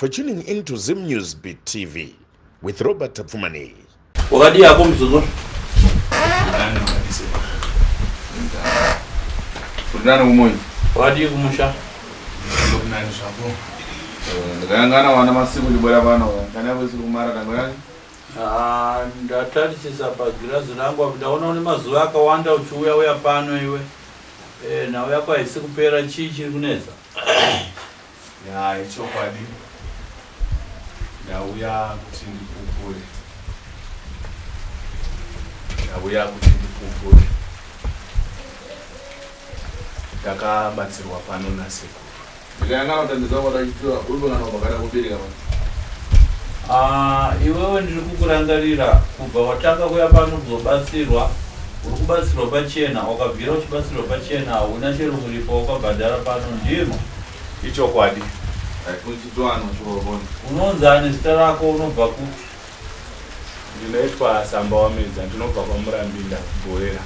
for tuning into Zim News Beat TV with Robert Tapfumani. Wakati hapo mzungu. Kulingana umoja. Wakati kumusha. Kulingana shapo. Ndangana wana masiku libora bana. Kana bwezi kumara ndangana. Ndatari sisa pa girazi nangu ndaona une mazuva akawanda uchiuya uya pano iwe. Na uya kwa isi kupera chichi kuneza. Ya ichokwadi. Ndauya kuti ndikupure. Ndakabatsirwa pano nasekuru. Ndikayangana kutandiza kwadachiwa urikona nobagara kubereka pano. Iwewe ndiri kukurangarira kubva watanga kuya pano kuzobatsirwa uri kubatsirwa pachena wakabvira uchibatsirwa pachena hauna chero muripo wakabhadhara pano ndimo Ichokwadi. Kuchitwana chobona. Unonzi ani zita rako unobva kuti? Ndinoitwa Samba Wamedza, ndinobva kwaMurambinda Gorera.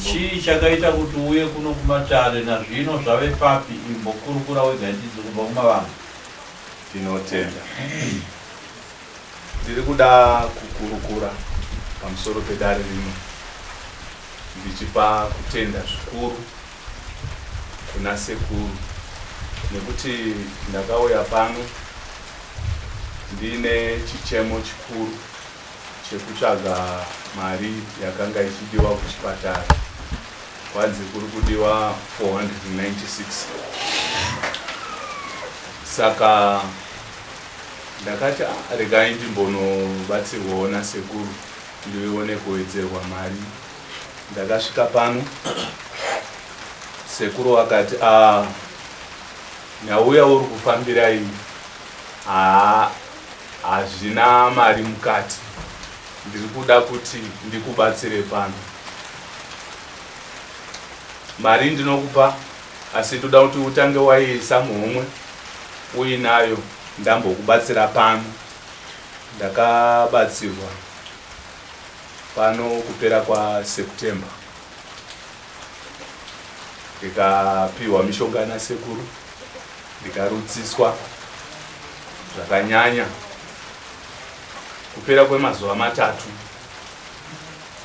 Chii chakaita kuti uye kuno kuMatare nazvino zvave papi imbokurukura wega ndidzi kubva kumavanga? Ndinotenda. Ndiri kuda kukurukura pamusoro pedare rino. Ndichipa kutenda zvikuru kuna sekuru nekuti ndakauya pano ndine chichemo chikuru chekutsvaga mari yakanga ichidiwa kuchipatara. Kwanzi kuri kudiwa 496. Saka ndakati regai ndimbonobatsirwawo nasekuru ndione kuwedzerwa mari. Ndakasvika pano sekuru akati nyauya uri kufambira iyi hazvina mari mukati, ndiri kuda kuti ndikubatsire pano. Mari ndinokupa asi toda kuti utange waiisa muhomwe uinayo ndambokubatsira pano. Ndakabatsirwa pano kupera kwaSeptember. Ndikapiwa mishonga nasekuru, ndikarutsiswa zvakanyanya. Kupera kwemazuva 3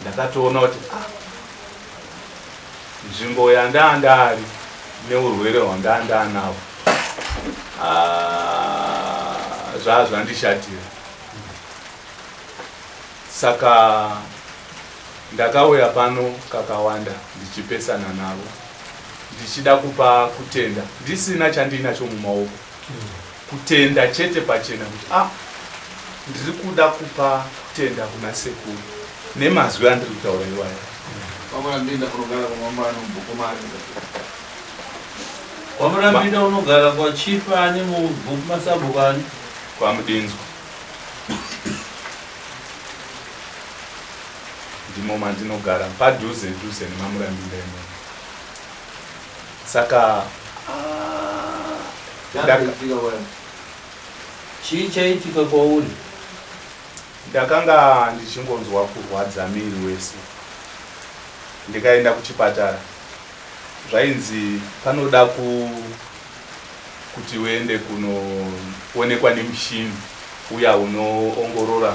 ndakatoona kuti nzvimbo yandandari neurwere hwandandanawo zvazvandishatira. Saka ndakauya pano kakawanda ndichipesana navo ndichida kupa kutenda ndisina chandinacho mumaoko. Kutenda chete pachena kuti ndiri kuda kupa kutenda kuna sekuru nemazwi andiri kutaura iwayo. KwaMurambinda unogara kwaChifa ani mubhuku masabhuku ani? KwaMudinzwa. Ndimo mandinogara padhuze nemaMurambinda imomo. Saka chii chaitika kwauri? Ndakanga ndichingonzwa kurwadza miri wese. Ndikaenda kuchipatara. Zvainzi panoda kuti uende kunoonekwa nemushini uya unoongorora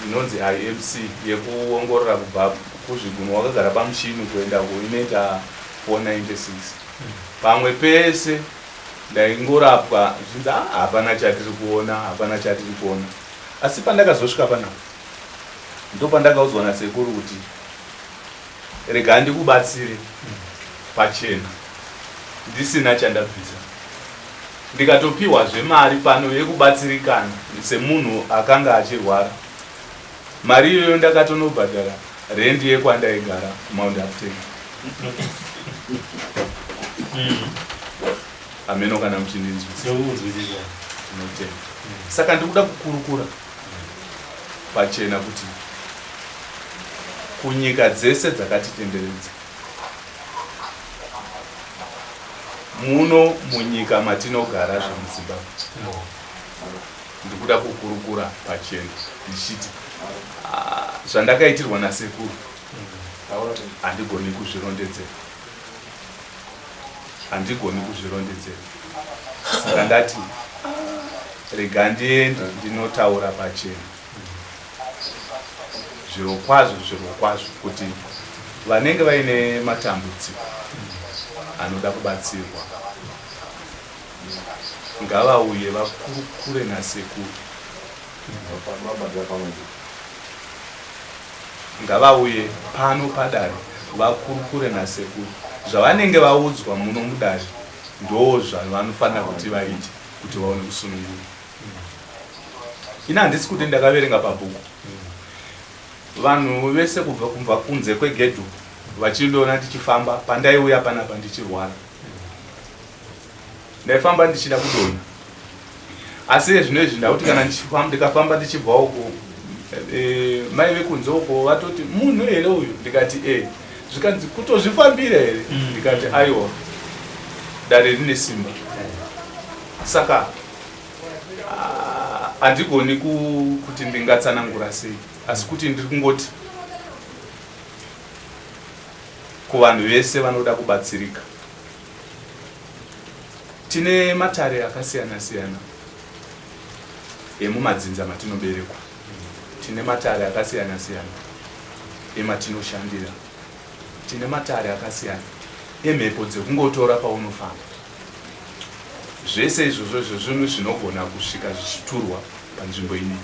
inonzi IMC yekuongorora kubva kuzvigunwe. Wakagara pamushini kuenda inoita 496. Pamwe pese ndaingorapwa zvinzi hapana chatiri kuona. Asi pandakazosvika panapa ndopandakaudzwa nasekuru kuti rega ndikubatsire pachena ndisina chandabvisa. Ndikatopiwazve mari pano yekubatsirikana semunhu akanga achirwara. Mari iyoyo ndakatonobhadhara rendi yekwandaigara kuMount Upton. Ameno kana muchindinzwisa. Saka ndikuda kukurukura pachena kuti kunyika dzese dzakatitenderedza muno munyika matinogara zvemuZimbabwe ndikuda kukurukura pachena ndichiti zvandakaitirwa nasekuru handigoni kuzvirondedzera. handigoni kuzvirondedzera. Saka ndati rega ndiende ndinotaura pachena. Zviro kwazvo kuti vanenge vaine matambudziko anoda kubatsirwa ngavauye vakurukure nasekuru. Ngavauye pano padare vakurukure nasekuru. Zvavanenge vaudzwa muno mudare ndo zvavanofanira kuti vaite kuti vaone kusunungura. Ina handisi kuti ndakaverenga pabhuku vanhu vese kubva kunze kwegedhu vachindoona tichifamba pandaiuya panapa ndichirwara. Ndaifamba ndichida kudonha. Asi zvinezvi ndakuti kana ndikafamba ndichibva uko mai vekunze uko vatoti munhu here uyu, ndikati zvikanzi kutozvifambira here, ndikati aiwa dare rine simba. Saka handigoni kuti ndingatsanangura sei, asi kuti ndiri kungoti kuvanhu vese vanoda kubatsirika. Tine matare akasiyana-siyana emumadzinza matinoberekwa. Tine matare akasiyana-siyana ematinoshandira. Tine matare akasiyana emhepo dzekungotora paunofamba. Zvese izvozvo zvinhu zvinogona kusvika zvichiturwa panzvimbo ine.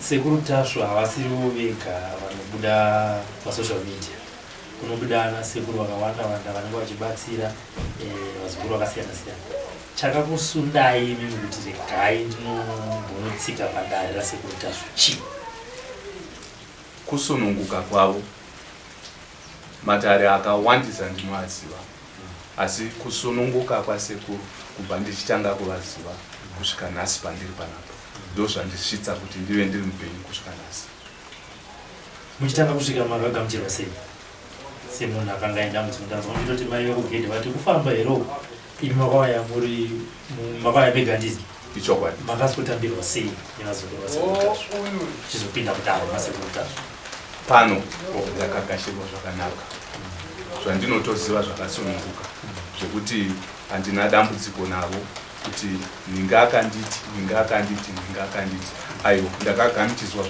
Sekuru Tasvo havasirivo vega vanobuda pasocial media. Kunobuda ana sekuru vakawanda vanenge vachibatsira vazukuru vakasiyana-siyana. Chakakusundai mimi kuti regai ndinombonotsika padare rasekuru Tasvo chii? Kusununguka kwavo. Matare akawandisa ndinoaziva. Asi kusununguka kwasekuru kubva ndichitanga kuvaziva kusvika nhasi pandiri panapa ndo zvandisvitsa kuti ndive ndiri mupenyu kusvika nhasi. Muchitanga kusvika makagamuchirwa sei semunhu akanga aenda mutsundanzwa muchitoti mai vekugedhe vati kufamba hero imi makauya muri makauya begandisi ichokwadi makazotambirwa sei nevazukuru vasekuru Tasvo chizopinda kudaro masekuru Tasvo? Pano ndakagashirwa zvakanaka zvandinotoziva zvakasununguka zvekuti handina dambudziko navo kuti ninga akanditi. Aiwa, ndakagamuchirwa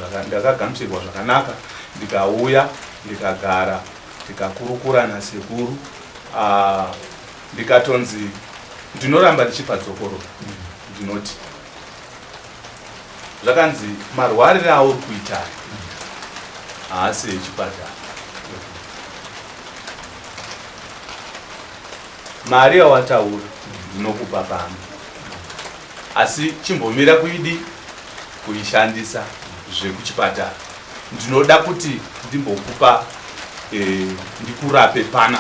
zvakanaka ndikauya ndikagara ndikakurukura nasekuru. Ndikatonzi ndinoramba ndichipa dzokoro. Ndinoti zvakanzi marwarire auri kuita haasi echipatara. Mari yawataura ndinokupa pano, asi chimbomira kuishandisa zvekuchipatara. Ndinoda kuti ndimbokupa ndikurape pana.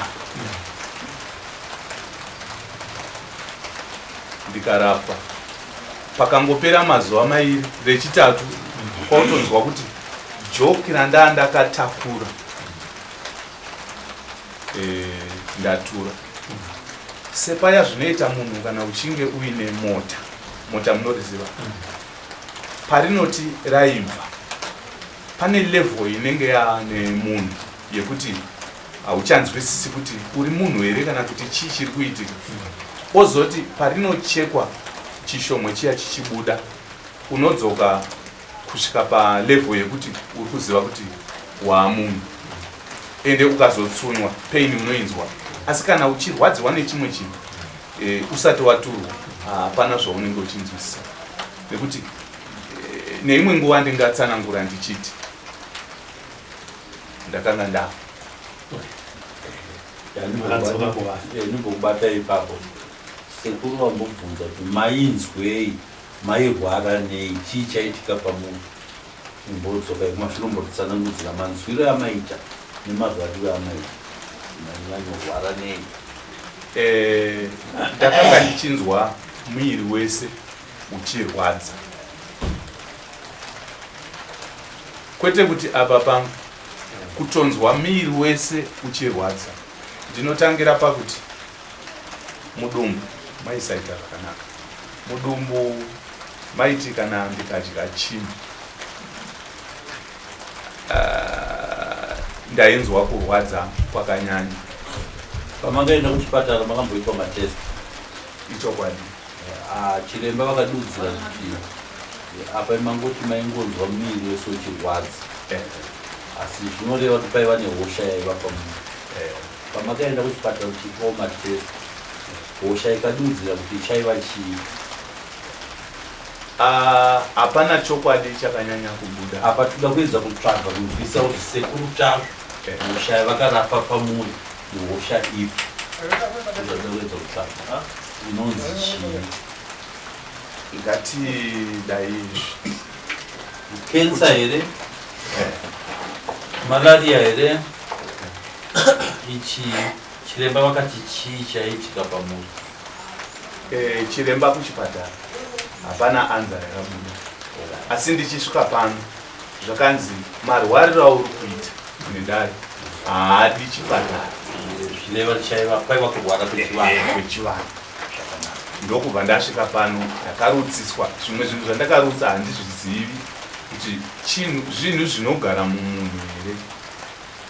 Ndikarapwa pakangopera mazuva mairi, rechitatu kwautonzwa kuti joki ndakatakura ndatura. Sepaya zvinoita munhu kana uchinge uine mota munoriziva parinoti raibva pane level inenge yaane munhu yekuti hauchanzwisisi kuti uri munhu here kana kuti chii chiri kuitika. Ozoti parinochekwa chishomwe chiya chichibuda unodzoka kusvika palevel yekuti uri kuziva kuti waamunhu ende ukazotsunywa pain unoinzwa. Asi kana uchirwadziwa nechimwe chinhu usati waturwa hapana zvaunenge uchinzwisisa. Nekuti neimwe nguva ndingatsanangura ndichiti ndakanga ndafa. Ndinobata ipapo sekuru vambobvunza kuti mainzwei, mairwara nei, chii chaitika pamunhu. Imbodzoka kumasvirombotsanangudzira manzwiro amaita nemarwariro amaita. Manyorwara nei? Ndakanga ndichinzwa mwiri wese uchirwadza. Kwete kuti apa pangu kutonzwa mwiri wese uchirwadza. Ndinotangira pakuti mudumbu maisaita zvakanaka. Mudumbu maiti kana ndikadya chimwe ndainzwa kurwadza kwakanyanya. pamakaenda kuchipatara makamboitwa matest ichokwadi chiremba vakadudzira kuti apa mangoti maingonzwa muviri wese uchirwadza asi zvinoreva kuti paiva nehosha yaiva pamunhu pamakaenda kuchipatara kuchiitwawo matest hosha ikadudzira kuti chaiva chii hapana chokwadi chakanyanya kubuda apa toda kuedza kutsvaga kunzwisa kuti sekuru chazvo hosha yavakarapa pamuri nehosha ipi toda kuedza kutsvaga inonzi chii ngati dai kensa here malaria here ichi chiremba vakati chii chaiitika pamuri chiremba kuchipatara hapana anza yakabuda asi ndichisvika pano zvakanzi marwariro auri kuita nedare haadi chipatara zvineva chaiva paiva kurwara kwechivanhu ndokubva ndasvika pano ndakarutsiswa zvimwe zvinhu zvandakarutsa handizvizivi kuti zvinhu zvinogara mumunhu here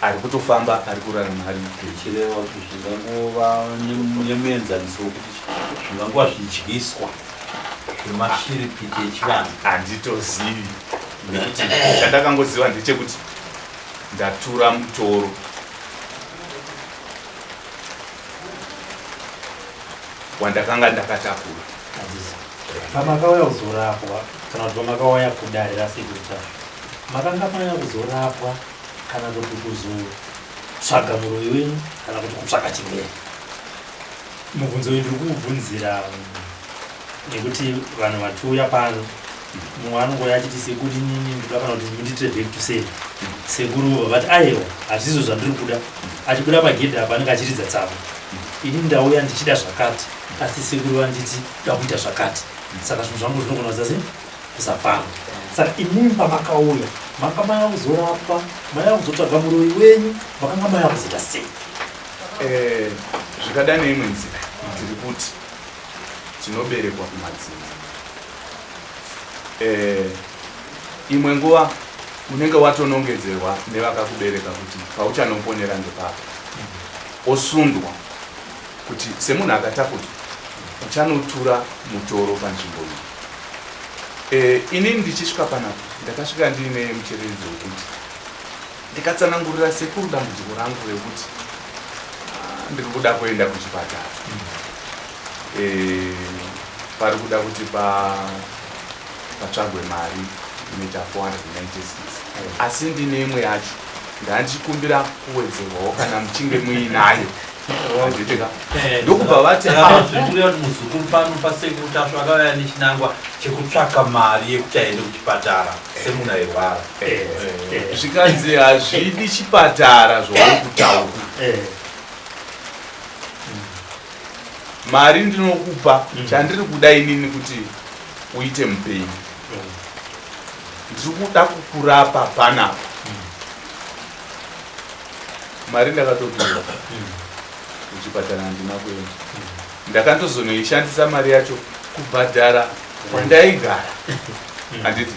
ari kutofamba ari kurarama ari chireva kuti zvingangova nemuenzaniso wekuti zvingangova zvidyiswa zvemashiripiti echivanhu handitozivi nekuti chandakangoziva ndechekuti ndatura mutoro wandakanga ndakatakura pamakauya kuzorapwa kana kuti pamakauya kudarira sekuta makanga manya kuzorapwa kana kuti kuzotsvaga muroi wenyu kana kuti kutsvaga chirwere mubvunzo uyu ndiri kuubvunzira nekuti vanhu vatiuya pano mumwe anongoya achiti sekuru inini ndoda kana kuti nditire back to save sekuru vati aiwa hazvizvo zvandiri kuda achibuda pagedhi apa anenge achiridza tsavo ini ndauya ndichida zvakati asi sekuru vanditi da kuita zvakati saka zvinhu zvangu zvinogona zasi kusafamba saka imimi pamakauya manga maya kuzorapwa maya kuzotsvaga muroi wenyu makanga maya kuzoita sei zvikada neimwe nzira tiri kuti tinoberekwa kumadzinza imwe nguva unenge watonongedzerwa nevakakubereka kuti pauchanoponera ndepapa osundwa kuti semunhu akatakudzwa uchanotura mutoro panzvimbo iyi inini ndichisvika panapa ndakasvika ndiine mucheredzo wekuti ndikatsanangurira sekuru dambudziko rangu rekuti ndiri kuda kuenda kuchipatara pari kuda kuti patsvagwe mari inoita 496 asi ndine imwe yacho ndandichikumbira kuwedzerwawo kana muchinge muinayo ndokubva vati zvikureva kuti muzukuru pano pasekuru tasvo akauya nechinangwa chekutsvaka mari yekuti aende kuchipatara semunhu airwara zvikanzi hazvidi chipatara zvauri kutaura mari ndinokupa chandiri kuda inini kuti uite mupenyu ndiri kuda kukurapa panapa mari ndakatotura kuchipatara handina kuenda ndakandozonoishandisa mari yacho kubhadhara kwandaigara handiti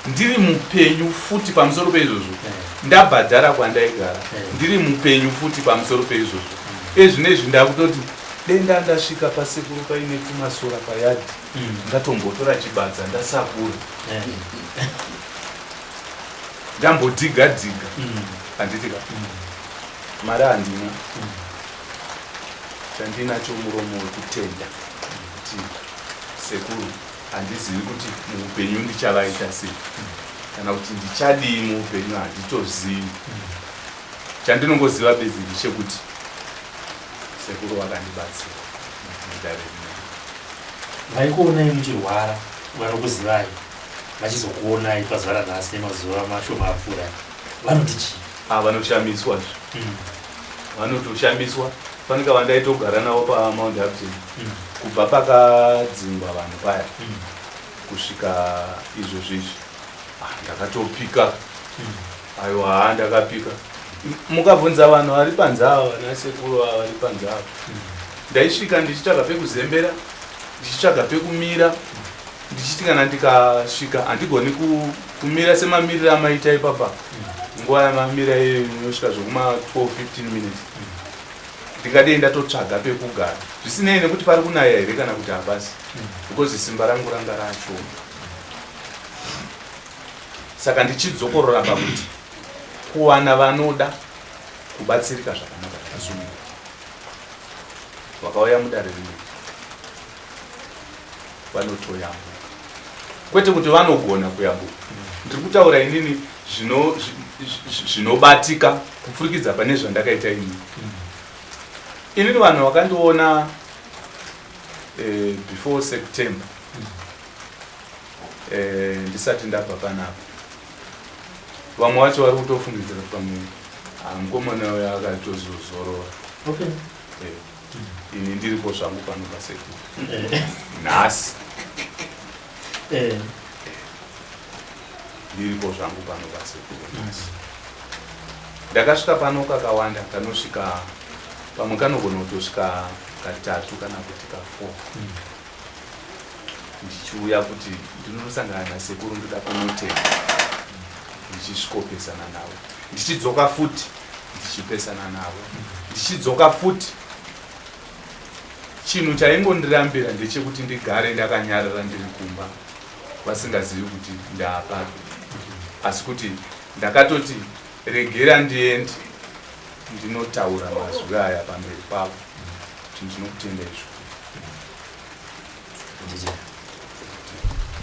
ndiri mupenyu futi pamusoro peizvozvo ndabhadhara kwandaigara ndiri mupenyu futi pamusoro peizvozvo ezvinezvi ndakutoti denda ndasvika pasekuru paine kumasora payadhi ndatombotora chibadza ndasakura ndambodhiga dhiga handitika mari handina chandinacho muromo wekutenda kuti sekuru handizivi kuti muupenyu ndichavaita sei kana kuti ndichadii muupenyu handitozivi chandinongoziva bedzi ndechekuti sekuru vakandibatsira vaikuonai muchirwara vanokuzivai vachizokuonai pazuva ranhasi nemazuva mashoma apfuura vanoti chii vanoshamiswa vanotoshamiswa fanika vandaitogara navo pamount Upton kubva pakadzingwa vanhu paya kusvika izvo zvizvi ndakatopika aiwa ndakapika mukabvunza vanhu vari panzava nasekuru vari panzava ndaisvika ndichitsvaga pekuzembera ndichitsvaga pekumira ndichiti kana ndikasvika handigoni kumira semamiriro amaita ipapa nguva yamamira iyoyo inosvika zvokuma 12-15 minutes ndikadei ndatotsvaga pekugara zvisinei nekuti pari kunaya here kana kuti hapasi because simba rangu ranga rashoma. Saka ndichidzokorora pakuti kuwana vanoda kubatsirika zvakanaka zvakasungwa vakauya mudare rimwe vanotoyambuka kwete kuti vanogona kuyambuka. Ndiri kutaura inini zvinobatika kupfurikidza pane zvandakaita inini. Inini vanhu vakandiona before September ndisati ndabva panapa. Vamwe vacho vari kutofungidzira pamwe mukomana uyo akatozozorora. Ini ndiripo zvangu pano pasekuru nhasi ndiripo zvangu pano pasekuru nhasi. Ndakasvika pano kakawanda kanosvika pamwe kanogona kutosvika katatu kana kuti ka4 ndichiuya kuti ndinonosangana nasekuru ndoda kunotenga ndichisvikopesana navo ndichidzoka futi ndichipesana navo ndichidzoka futi. Chinhu chaingondirambira ndechekuti ndigare ndakanyarara ndiri kumba vasingazivi kuti ndaapapi, asi kuti ndakatoti regera ndiende ndinotaura mazwi aya pamberi pavo kuti ndinokutenda izvo.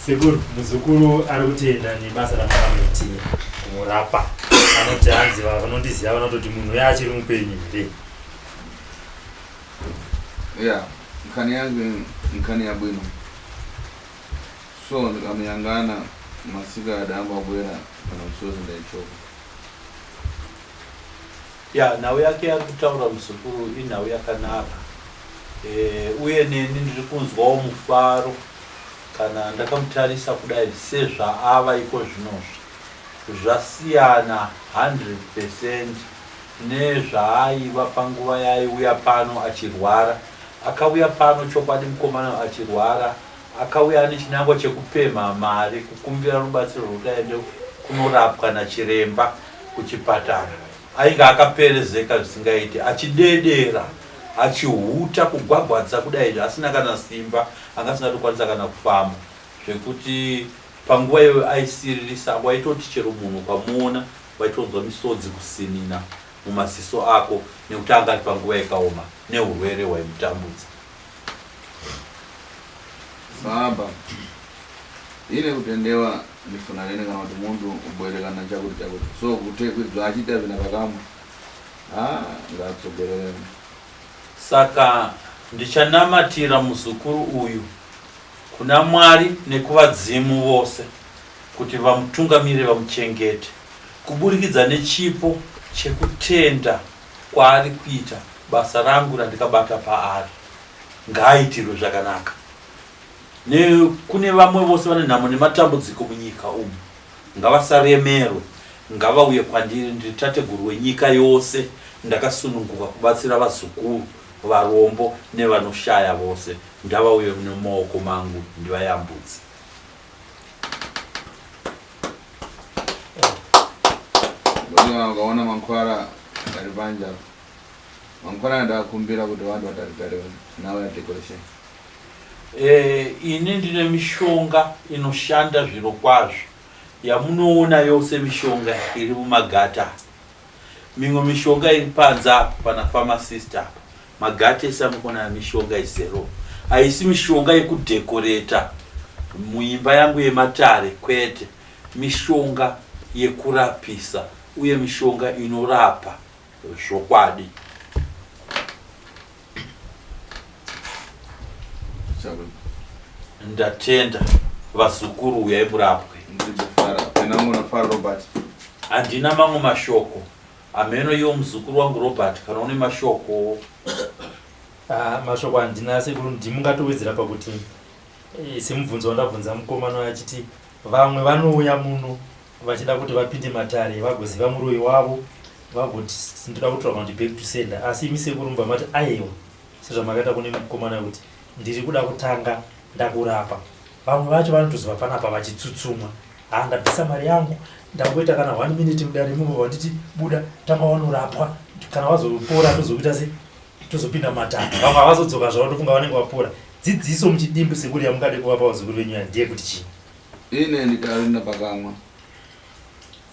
Sekuru, muzukuru ari kutenda nebasa ramakamuitira kumurapa. Anoti hanzi vanondiziva vanototi munhu yachiri mupenyu here. Nkani yangu nkani ya bwino. So ndikamuyangana masika adamba bwera kana usozi ndaichoka. Nhau yake yakutaura muzukuru inhau yakanaka. Uye neni ndiri kunzwawo mufaro kana ndakamutarisa kudai sezvaava iko zvinozvi. Zvasiyana 100% nezvaaiva panguva yaiuya pano achirwara. Akauya pano chokwadi mukomana achirwara, akauya nechinangwa chekupemha mari kukumbira rubatsiro rwekuti aende kunorapwa nachiremba kuchipatara. Ainge akaperezeka zvisingaiti, achidedera, achihuta kugwagwadza kudai asina kana simba, anga asingatokwanisa kana kufamba. Zvekuti panguva iyo aisiririsa waitoti chero munhu ukamuona waitonzwa misodzi kusinina mumaziso ako nekuti anga ari panguva yakaoma neurwere hwaimutambudza. Saba ine kutendewa ndifuna nene kana kuti mundu ubwerekana chakuti so kutekwidza achita zvina pakamwe ngatsogerere. Saka ndichanamatira muzukuru uyu kuna Mwari nekuvadzimu vose kuti vamutungamire vamuchengete kuburikidza nechipo chekutenda kwaari kuita basa rangu randikabata paari. Ngaaitirwe zvakanaka. Kune vamwe vose vane nhamo nematambudziko munyika umu, ngavasaremerwe, ngavauye kwandiri. Ndiri tateguru wenyika yose, ndakasununguka kubatsira vazukuru, varombo nevanoshaya vose. Ngavauye mumaoko mangu ndivayambudze. Ukaona mankwara ari panja, mankwara ndakumbira kuti vanhu vatarigare nawe ya decoration. Ini ndine mishonga inoshanda zviro kwazvo yamunoona yose, mishonga iri mumagata. Mimwe mishonga iri panze apo pana pharmacist apo, magata ese amunoona mishonga izero. Haisi mishonga yekudhekoreta muimba yangu yematare, kwete. Mishonga yekurapisa uye mishonga inorapa zvokwadi. Ndatenda vazukuru uyai murapwe. Handina mamwe mashoko. Ameno iyo muzukuru wangu Robert, kana une mashoko? Mashoko handina sekuru, ndimungatowedzera pakuti semubvunzo wandabvunza mukomana achiti vamwe vanouya muno vachida kuti vapinde matare vagoziva muroi wavo vagoti ndoda kutora kuti back to sender. Asi imi sekuru mubva mati aiwa sezvamakaita kune mukomana kuti ndiri kuda kutanga ndakurapa. Vamwe vacho vanotoziva panapa vachitsutsumwa, ndabvisa mari yangu ndangoita kana 1 minute mudare mumo vanditi buda tanga wanorapwa, kana wazopora tozokuita se tozopinda matanda vamwe havazodzoka zvavo tofunga vanenge vapora. Dzidziso muchidimbu sekuri yamukade kuvapa vazukuru venyu ndiye kuti chii? Ine ndikarinda pakamwa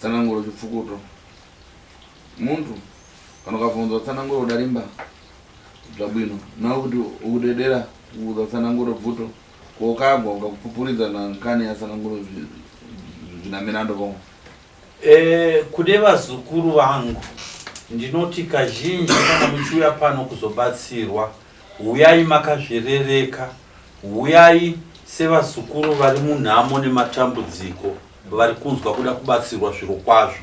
tsananguro chipfukuto muntu kana ukabvunza tsananguro udarimba zvabwino nawo kuti udedera kuudza tsananguro bvuto kokagwa ukapupuridza nankani yatsananguro zvinamirando pomwe. Kude vazukuru vangu ndinoti kazhinji kana muchiuya pano kuzobatsirwa, uyai makazvirereka, uyai sevazukuru vari munhamo nematambudziko vari kunzwa kuda kubatsirwa zviro kwazvo.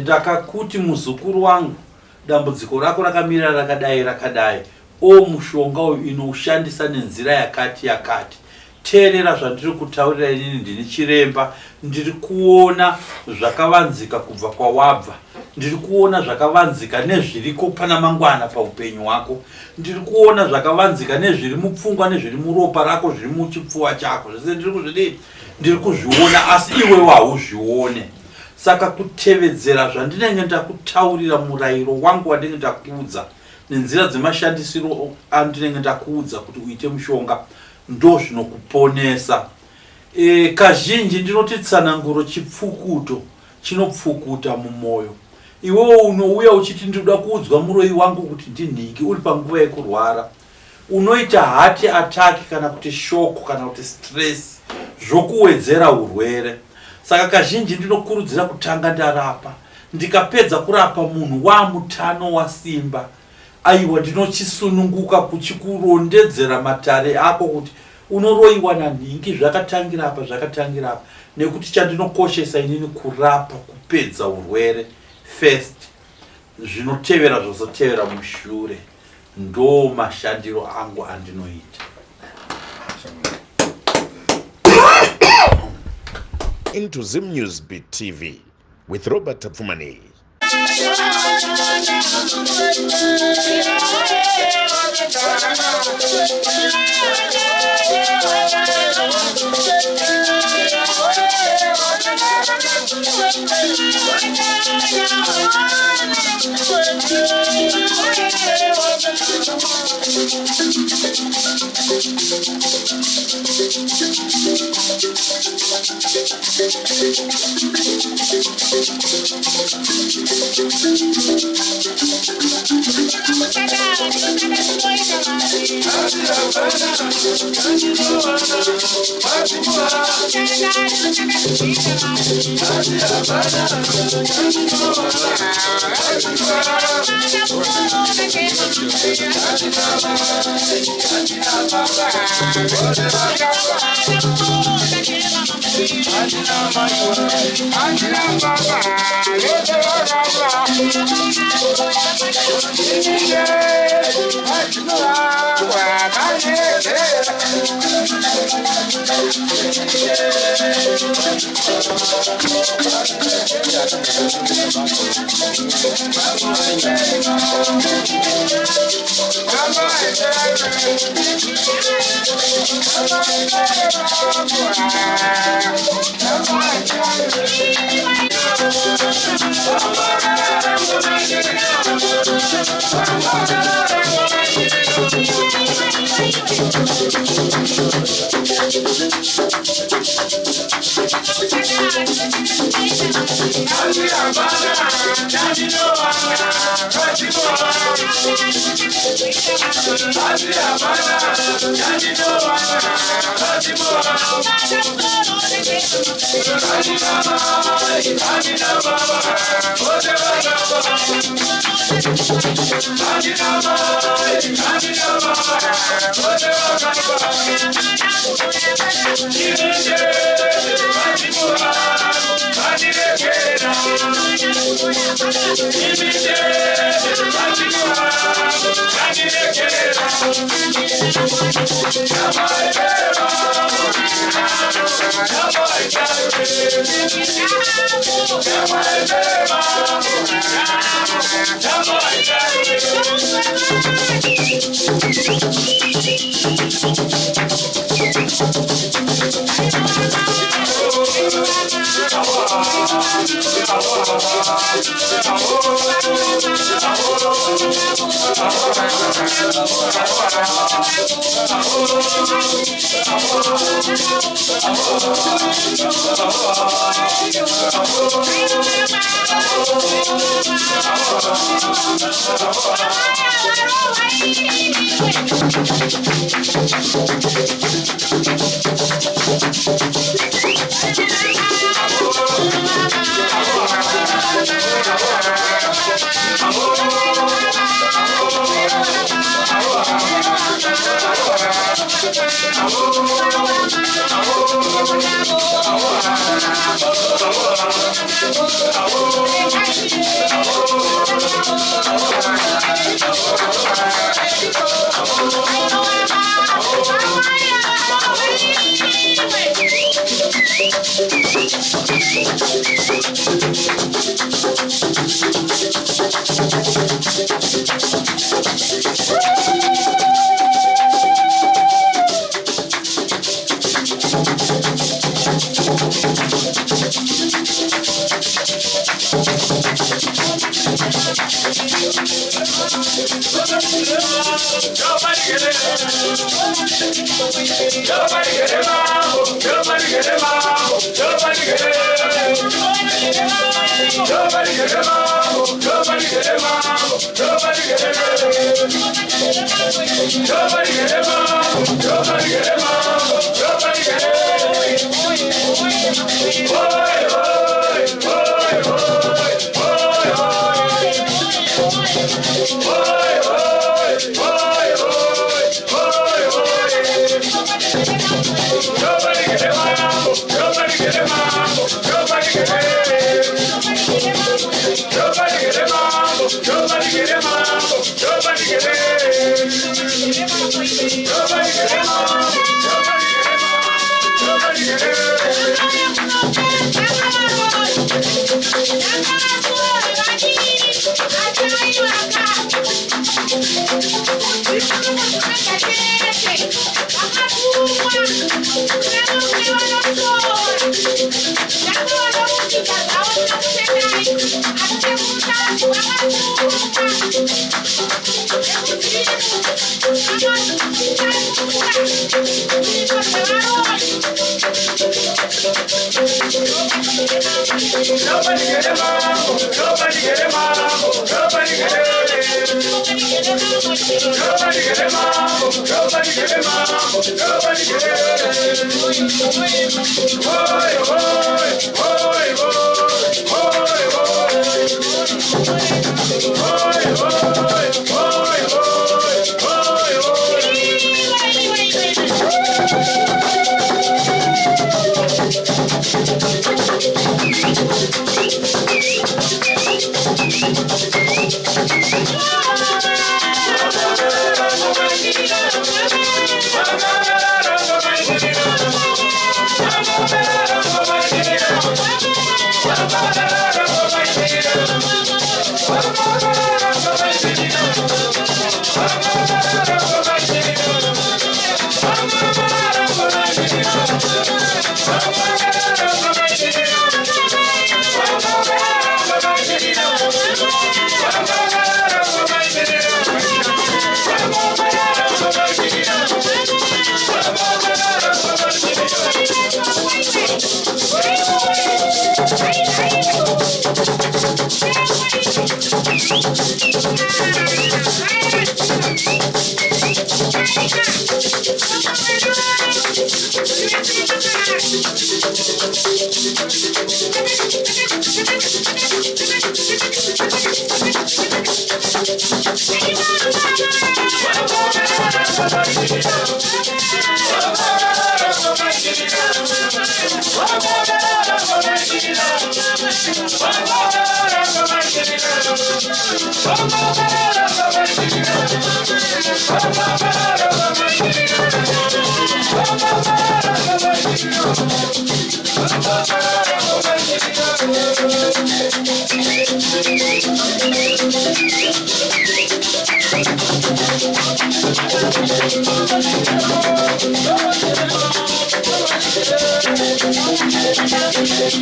Ndakakuti muzukuru wangu dambudziko rako rakamira rakadai mushonga uyu inoushandisa nenzira yakati teerera zvandiri kutaurira inini ndini chiremba, ndiri kuona zvakavanzika kubva kwawabva, ndiri kuona zvakavanzika nezviriko pana mangwana paupenyu hwako, ndiri kuona zvakavanzika nezviri mupfungwa nezviri muropa rako zviri muchipfuva chako, zvese ndiri kuzvidii, ndiri kuzviona asi iwewe hauzvione. Saka kutevedzera zvandinenge ndakutaurira murayiro wangu wandinenge ndakuudza nenzira dzemashandisiro andinenge ndakuudza kuti uite mushonga ndo zvinokuponesa. Kazhinji ndinoti tsananguro chipfukuto chinopfukuta mumwoyo. Iwewe unouya uchiti ndinoda kuudzwa muroyi wangu kuti ndinhiki uri panguva yekurwara, unoita heart attack kana kuti shoko kana kuti stress zvokuwedzera urwere. Saka kazhinji ndinokurudzira kutanga ndarapa, ndikapedza kurapa munhu wamutano wasimba, aiwa ndinochisununguka kuchikurondedzera matare ako kuti unoroiwa nanhingi zvakatangira apa, nekuti chandinokoshesa inini kurapa kupedza urwere first, zvinotevera zvozotevera mushure ndo mashandiro angu andinoita. Into Zim News Beat TV with Robert Tapfumani.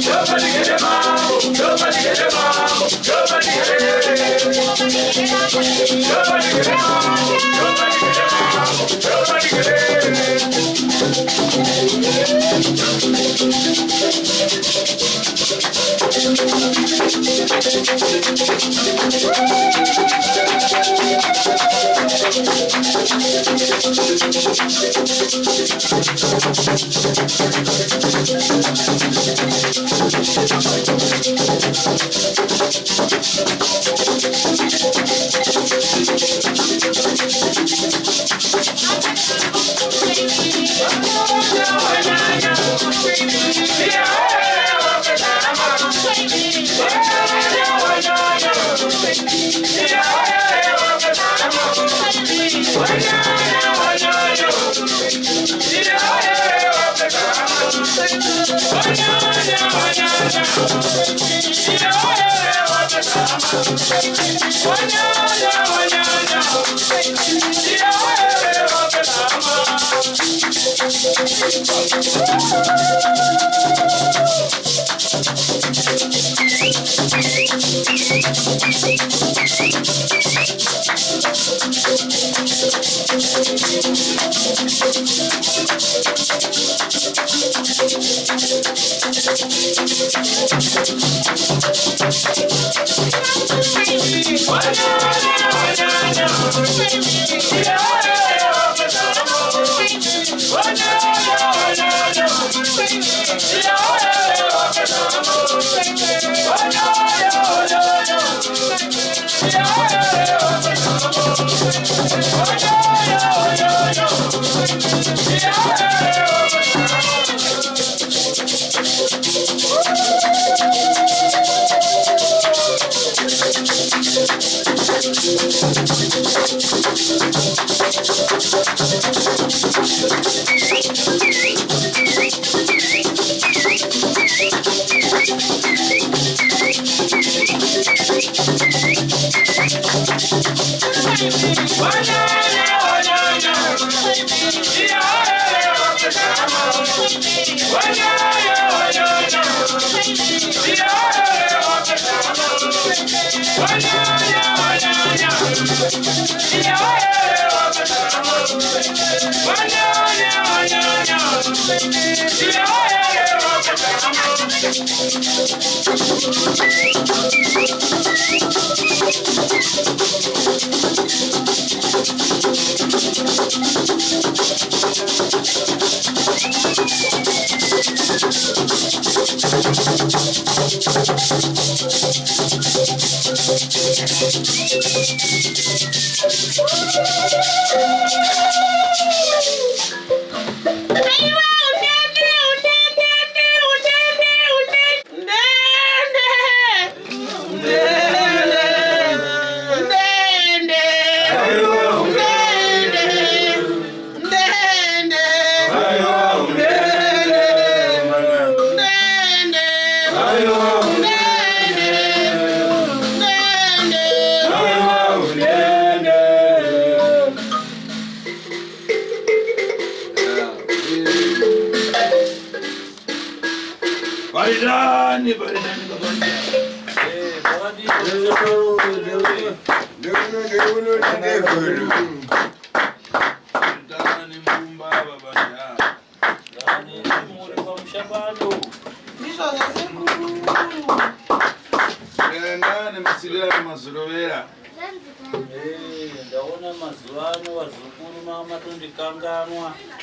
Nobody get him out.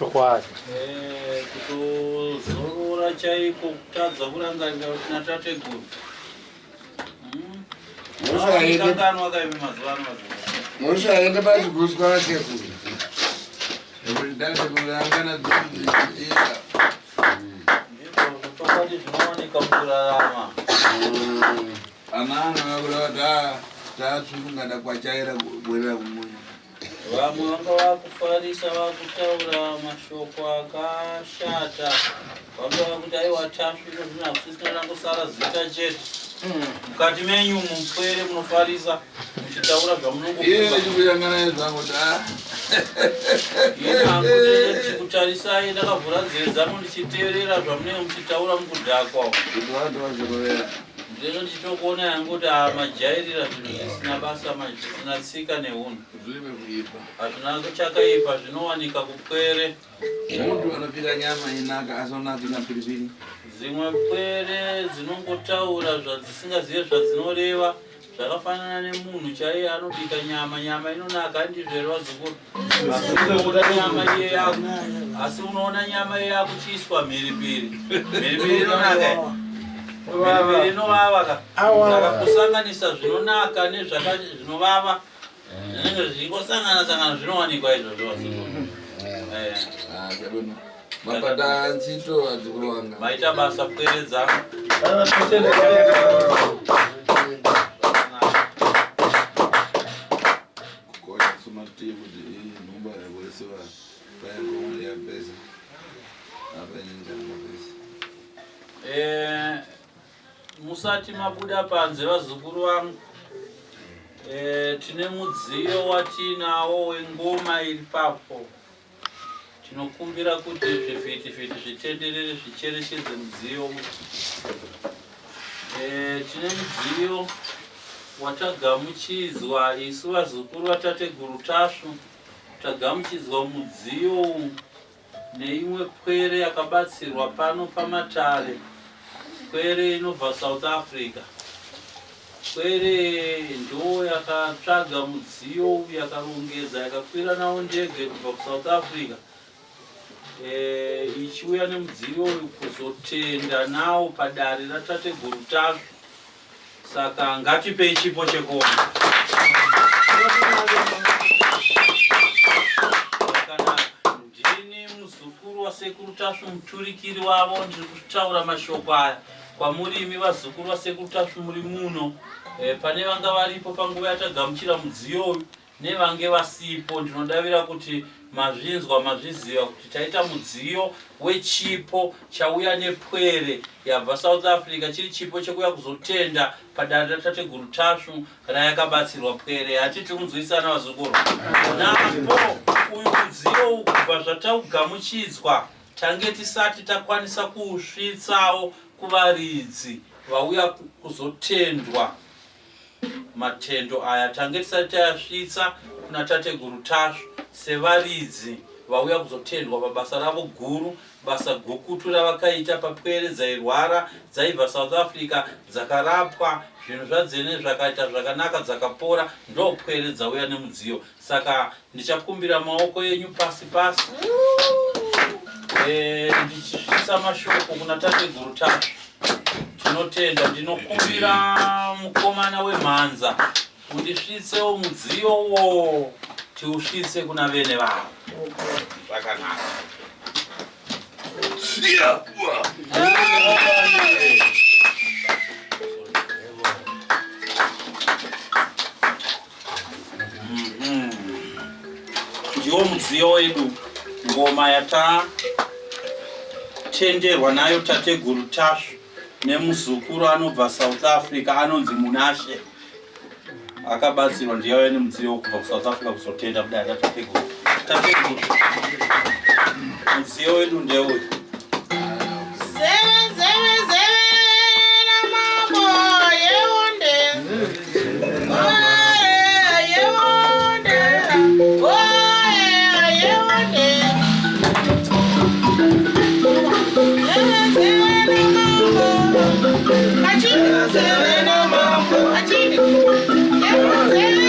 chokwadi kutozorora chaiko kutadza kurangarira kuti natateguru kanganwa kaimi mazuva ano mushaende pachiguswa vasekuru tatekurangana chokwadi zvinowanika mukurarama ana anavakurava tatsvukungada kwachaira kubwerera kumunya vamwe vanga vakufarisa vakutaura mashoko akashata vanga vakuti aiwa tasviro zvinazvisina rangosara zita chete mukati menyu mupwere munofarisa muchitaura zvamunokutarisai ndakavhura nzeve dzangu ndichiteerera zvamunenge muchitaura mukudhakwa lero ndichitokuona yanguti majairira zvinhu zvisina basa zvisina tsika neunhu hazvina kuchakaipa zvinowanika kupwere. Muntu anopika nyama inaka asonapika pilipili. Zimwe pwere dzinongotaura zvadzisingazive zvadzinoreva zvakafanana nemunhu chaiye anobika nyama inonaka ndizvero vazukuru. Nyama iye yako asi unoona nyama iye yako chiiswa mhiripiri inonaka mhiripiri inovava saka kusanganisa zvinonaka nezvinovava zvinenge zvichingosangana zvinowanikwa izvozvo vazukuru. Mapata ntchito adzukuru wanga maita basa pwere dzangu. kukocha sumativi kuti nhumba yakuisiwa paingomwe yapesa apainenjanga pesa. Musati mabuda panze vazukuru vangu, tine mudziyo watinawo wengoma iri papo. Tinokumbira kuti zvivhiti-vhiti zvitenderere zvicherechedze mudziyo. Tine mudziyo watagamuchidzwa isu vazukuru vatateguru tasvu, tagamuchidzwa mudziyo neimwe pwere yakabatsirwa pano pamatare. Pwere inobva South Africa. Pwere ndo yakatsvaga mudziyo yakarongedza yakakwira nawo ndege kubva kuSouth Africa. Ichiuya nemudziyo kuzotenda nawo padare ratateguru tasvu. Saka ngatipei chipo chekuona. Ndini muzukuru wasekuru tasvu muturikiri wavo ndiri kutaura mashoko aya kwamurimi vazukuru vasekuru tasvu muri muno. Pane vanga varipo panguva yatagamuchira mudziyo uyu nevange vasipo. Ndinodavira kuti mazvinzwa mazviziva kuti taita mudziyo wechipo chauya nepwere yabva South Africa, chiri chipo chekuya kuzotenda padare ratateguru tasvu rayakabatsirwa pwere. Hatiti kunzwisana vazukuru. Napo uyu mudziyo kubva zvataugamuchidzwa tange tisati takwanisa kuusvitsawo kuvaridzi vauya kuzotendwa. Matendo aya tange tisati tayasvitsa kuna tateguru tasvu sevaridzi vauya kuzotendwa pabasa ravo guru, basa gukutu ravakaita papwere dzairwara dzaibva South Africa dzakarapwa zvinhu zvadzene zvakaita zvakanaka dzakapora, ndo pwere dzauya nemudziyo. Saka ndichakumbira maoko yenyu pasi pasi ndichisvitsa mashoko kuna tateguru tasvu. Tinotenda, ndinokumbira mukomana wemhanza undisvitsewo mudziyo wo tiusvitse kuna vene vavo. Zvakanaka. Ndiwo mudziyo wedu, ngoma yatatenderwa nayo tateguru tasvu nemuzukuru anobva South Africa anonzi Munashe. Akabatsirwa ndiye nemudziyo kubva kuSouth Africa kuzotenda kudai tateguru. Mudziyo wedu ndeuyu. Hey,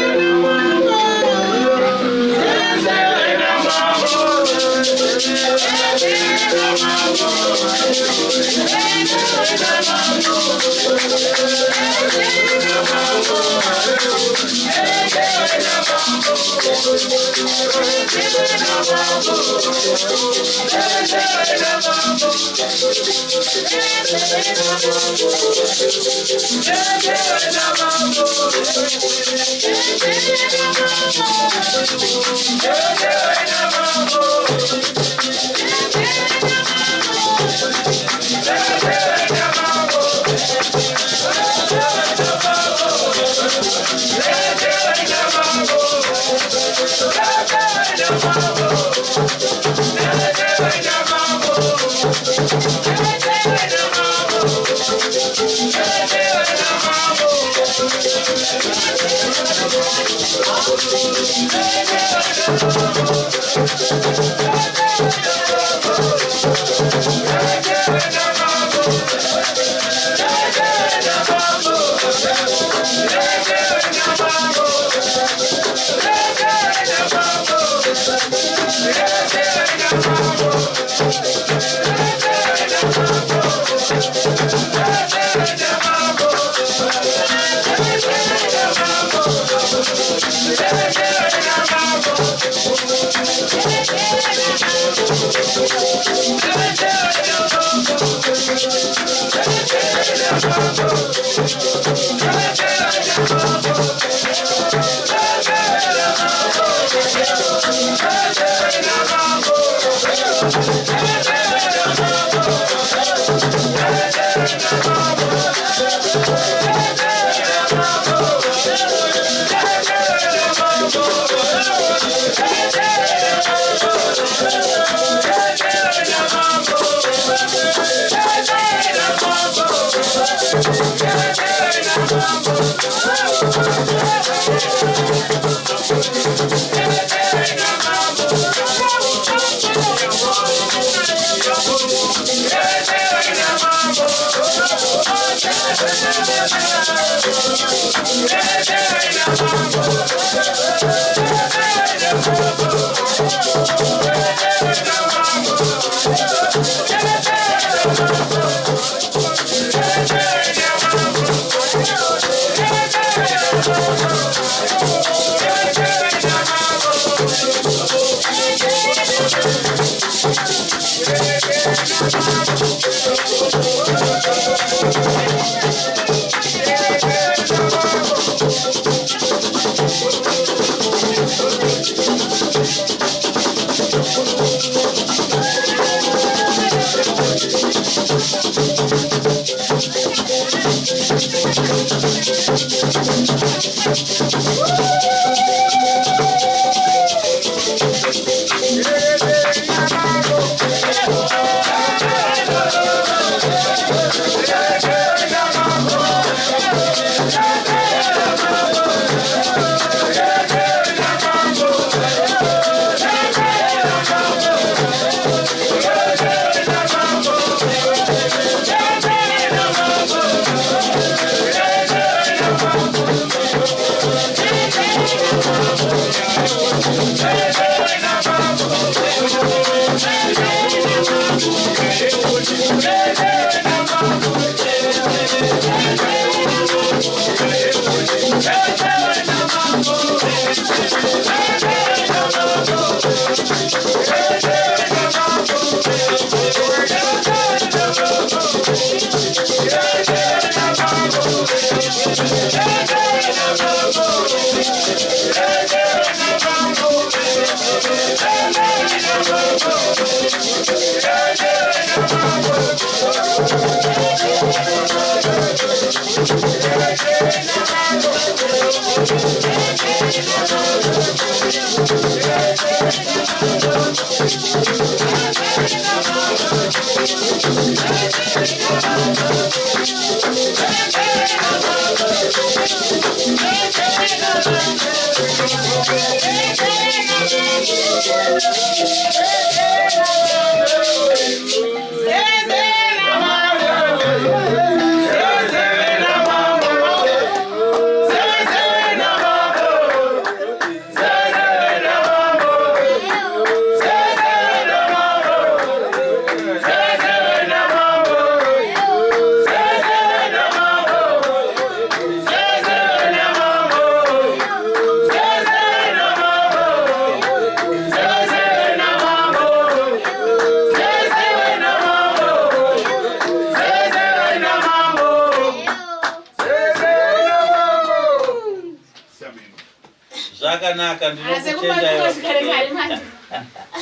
Zvakanaka ndinokutendayo.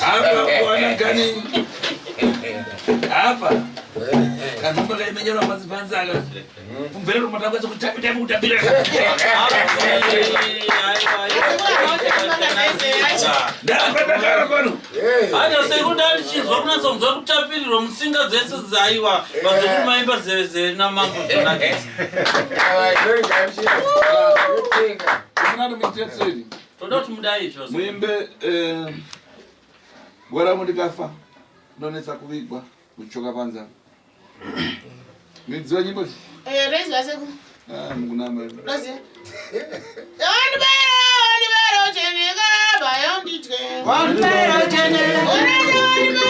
Hapa bwana kani. Hapa. Ngombe imenyora mazipanza aka. Kumvera matanga kutapita kutapira. Ndapata kwano. Hanya sekondari chizwa kuna sonzwa kutapirirwa musinga dzese dzaiwa bazoti maimba zeze na mambo dzonakisa. Nani mtetseli? Toda kuti mudai izvo. Muimbe bora mutikafa. Ndonesa kuvigwa kuchoka panza. Nidziwa nyimbo? Raise waseku. Mukunamba. Raise. Onibero chenega bayonditwe. Onibero chenega. Onibero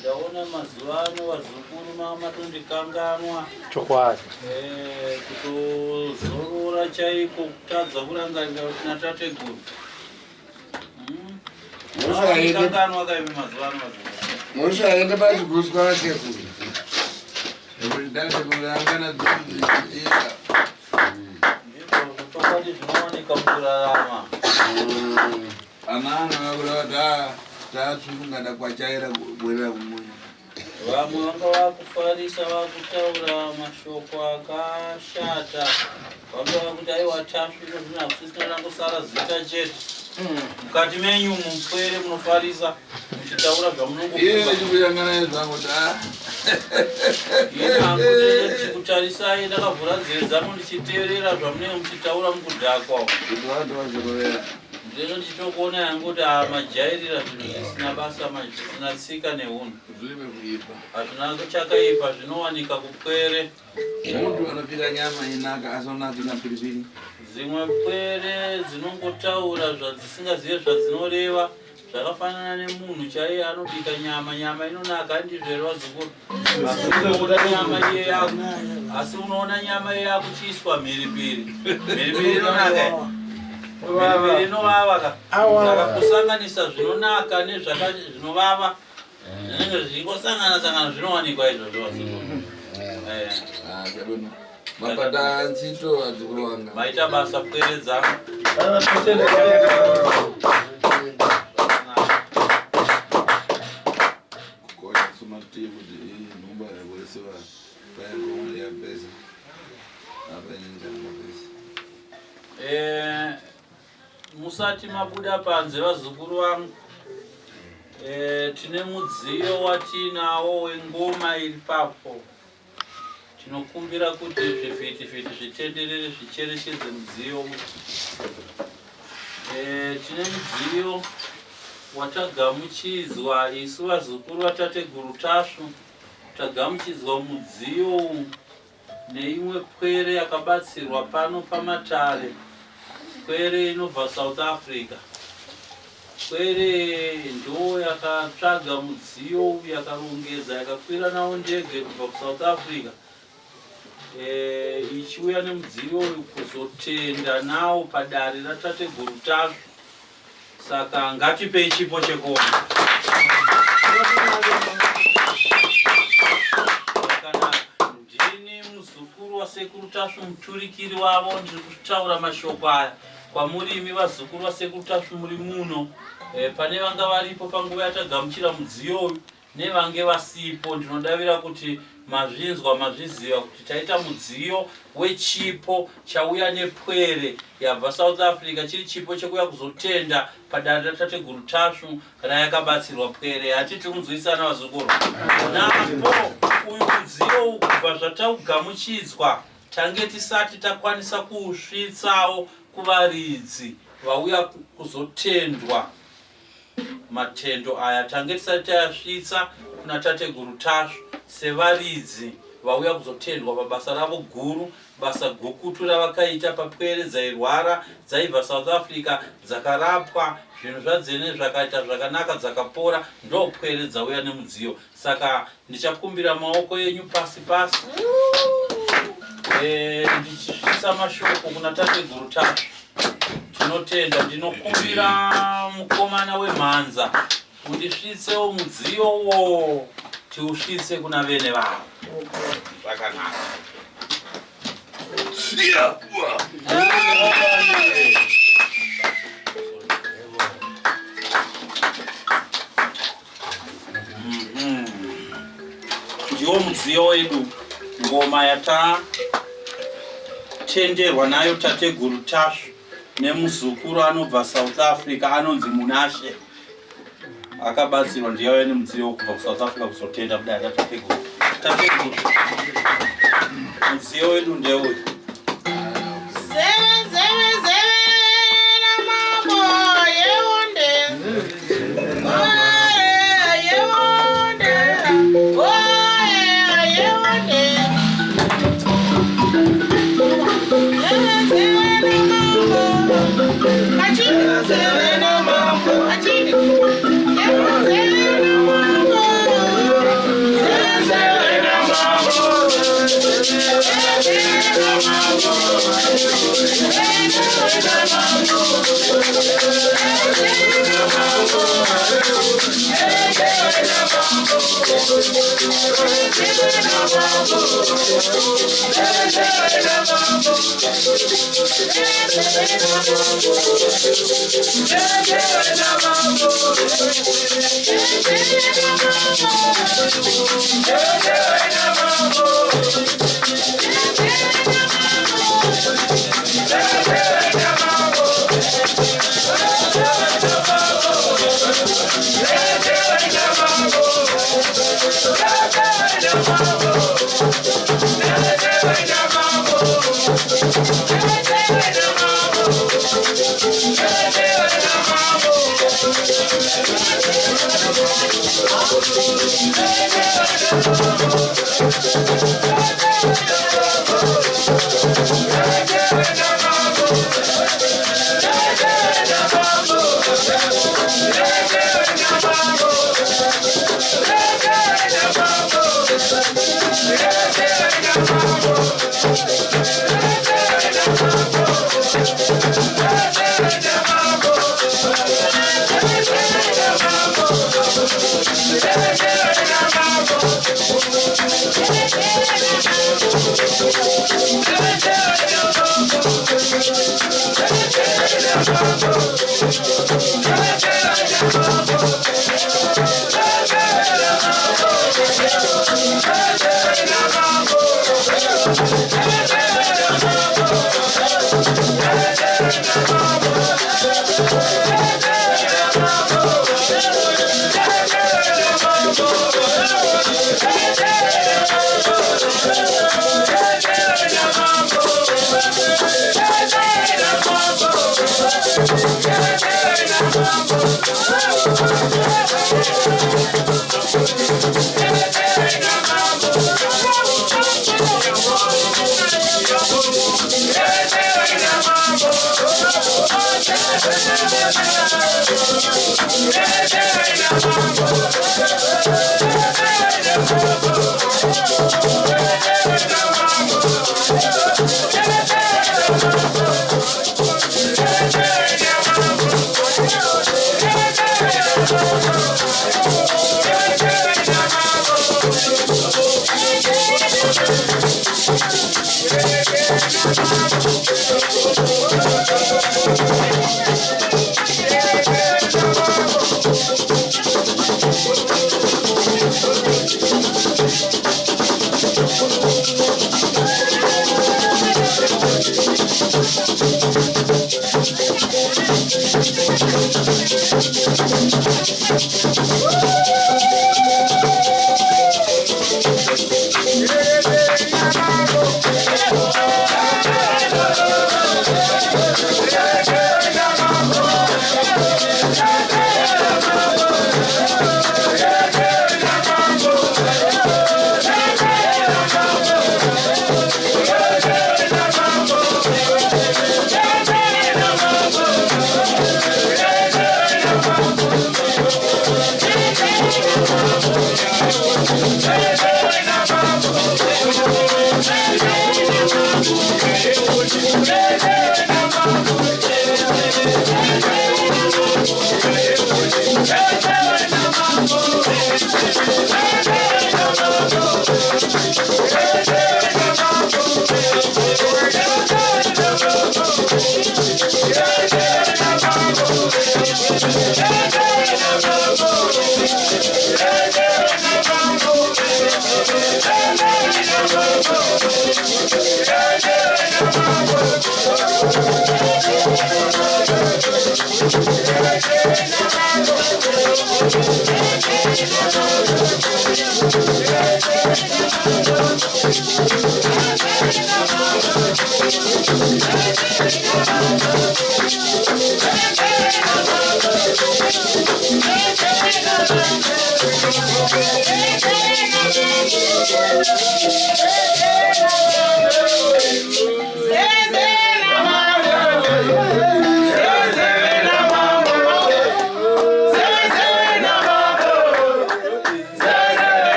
Ndaona mazuvano vazukuru mamatondikanganwa chokwadi kutozorora chaiko kutadza kurangarira kuti natateguru kanganwa kaimi mazuvano vazukuru mushaende pachiguswa vasekuru chokwadi zvinowanika mukurarama Anana vakurava tatsungada kwachaira kubwerera kumunya. Vamwe vanga vakufarisa vakutaura mashoko akashata. Vanga vakuti aiwa tasviro zvinazvisina rangosara zita chete. Mukati menyu mupwere munofarisa muchitaura zvamunongofunga. Iye chikuyangana zvangu ta. Ine kutarisai ndakavhura nzeve dzangu ndichiteerera zvamunenge muchitaura mukudhakwa. Kuti vantu vazorovera. Ndino ndichikuona yangu kuti majairira zvinhu zvisina basa manje zvisina tsika neunhu. Zvime kuipa. Hazvina kuchakaipa zvinowanika kupwere. Muntu anopika nyama inaka asonaka na pilipili. Zimwe pwere dzinongotaura zvadzisingazive zvadzinoreva zvakafanana nemunhu chaiye anobika nyama inonaka ndizvero wadzukuru. Nyama iye yako asi unoona nyama iye yakuchiiswa mhiripiri inonaka. Mhiripiri inovava saka kusanganisa zvinonaka nezvinovava zvinenge zvichingosangana zvinowanikwa izvozvo wadzukuru. Mapata ntchito adzukuru wanga. Maita basa pwere dzangu. Kukocha sumati kuti numba yakulesewa payango ya pesa. Apa nyanja pesa. Musati mabuda panze vazukuru vangu. Tine mudziyo watinawo wengoma iri papo. Tinokumbira kuti zvivhiti zvitenderere zvicherechedze mudziyo. Tine mudziyo watagamuchidzwa isu vazukuru vatateguru tasvu. Tagamuchidzwa mudziyo neimwe pwere yakabatsirwa pano pamatare. Pwere inobva South Africa. Pwere ndo yakatsvaga mudziyo yakarongedza yakakwira nawo ndege kubva kuSouth Africa. Ichiuya nemudziyo kuzotenda nawo padare ratateguru tasvu. Saka ngatipei chipo chekuona. Ndini muzukuru wasekuru tasvu muturikiri wavo ndiri kutaura mashoko aya kwamurimi vazukuru vasekuru tasvu muri muno. Pane vanga varipo panguva yatagamuchira mudziyo uyu nevange vasipo. Ndinodavira kuti mazvinzwa mazviziva kuti taita mudziyo wechipo chauya nepwere yabva South Africa chiri chipo chekuya kuzotenda padare ratateguru tasvu rayakabatsirwa pwere. Hatiti kunzwisana vazukuru. Napo uyu mudziyo kubva zvataugamuchidzwa tange tisati takwanisa kuusvitsawo kuvaridzi vauya kuzotendwa. Matendo aya tange tisati tayasvitsa kuna tateguru tasvu sevaridzi vauya kuzotendwa pabasa ravo guru, basa gukutu ravakaita papwere dzairwara dzaibva South Africa dzakarapwa zvinhu zvadzene zvakaita zvakanaka dzakapora ndo pwere dzauya nemudziyo. Saka ndichakumbira maoko yenyu pasi ndichisvitsa mashoko kuna tateguru tasvu. Tinotenda. Ndinokumbira mukomana wemhanza undisvitsewo mudziyo wo tiusvitse kuna vene vavo. Zvakanaka. Ndiwo mudziyo wedu ngoma yatatenderwa nayo tateguru tasvu nemuzukuru anobva South Africa anonzi Munashe. Akabatsirwa ndiye nemudziyo kubva kuSouth Africa kuzotenda kudai tateguru. Mudziyo wedu ndeuyu. Yeah.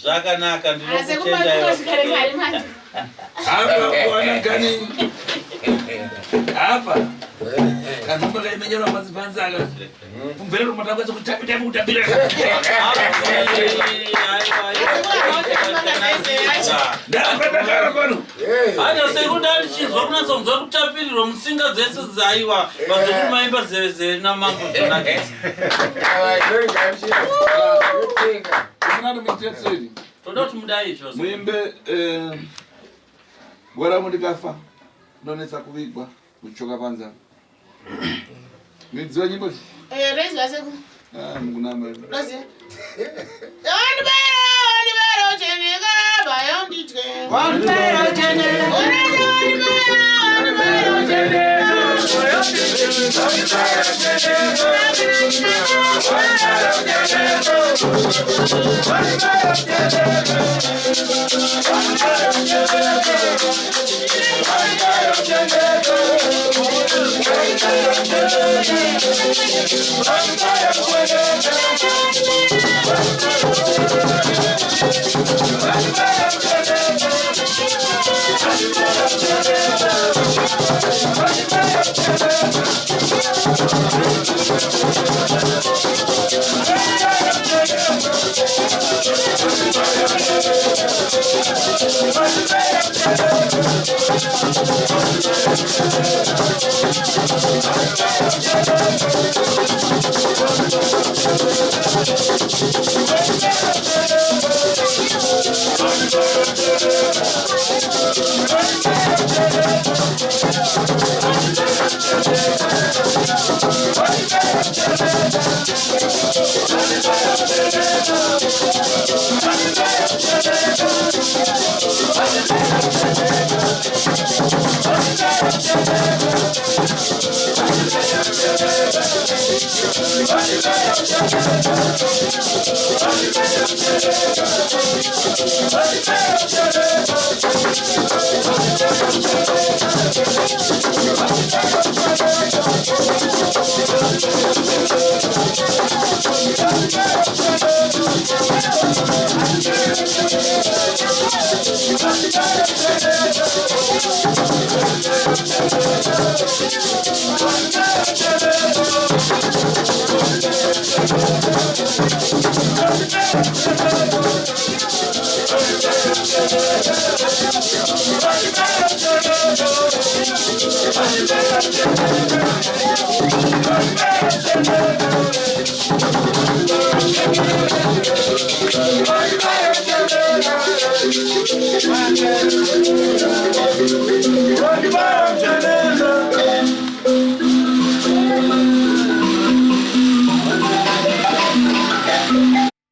Zvakanaka ndinokuchenja iwe. Hapa wana kani. Hapa. Kana mpaka imenyera mazipanza aka. Kumvera matakaza kutapita kutapira. Ndapata pano. Hata sekunda ndichizwa kunasonzwa kutapiriro musinga dzese dzaiwa bazoti maimba zeze namango dzonake. Kunano mitetseri. toda kuti mudai izvozvo muimbe bora mundikafa ndonetsa kuvigwa kuchoka panza midziwa nyimbo Reizwa seku. mukunamba Dozi. Ondibero cheneka bayonditwe. Ondibero cheneka. Ondibero cheneka.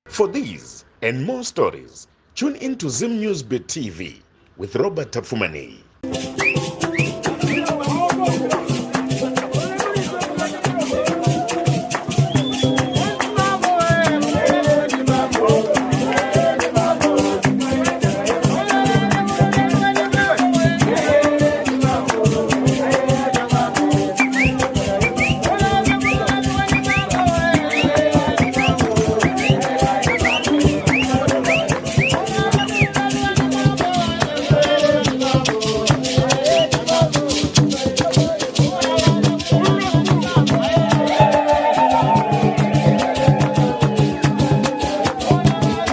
For these and more stories, tune in to Zim News Bit TV with Robert Tafumani.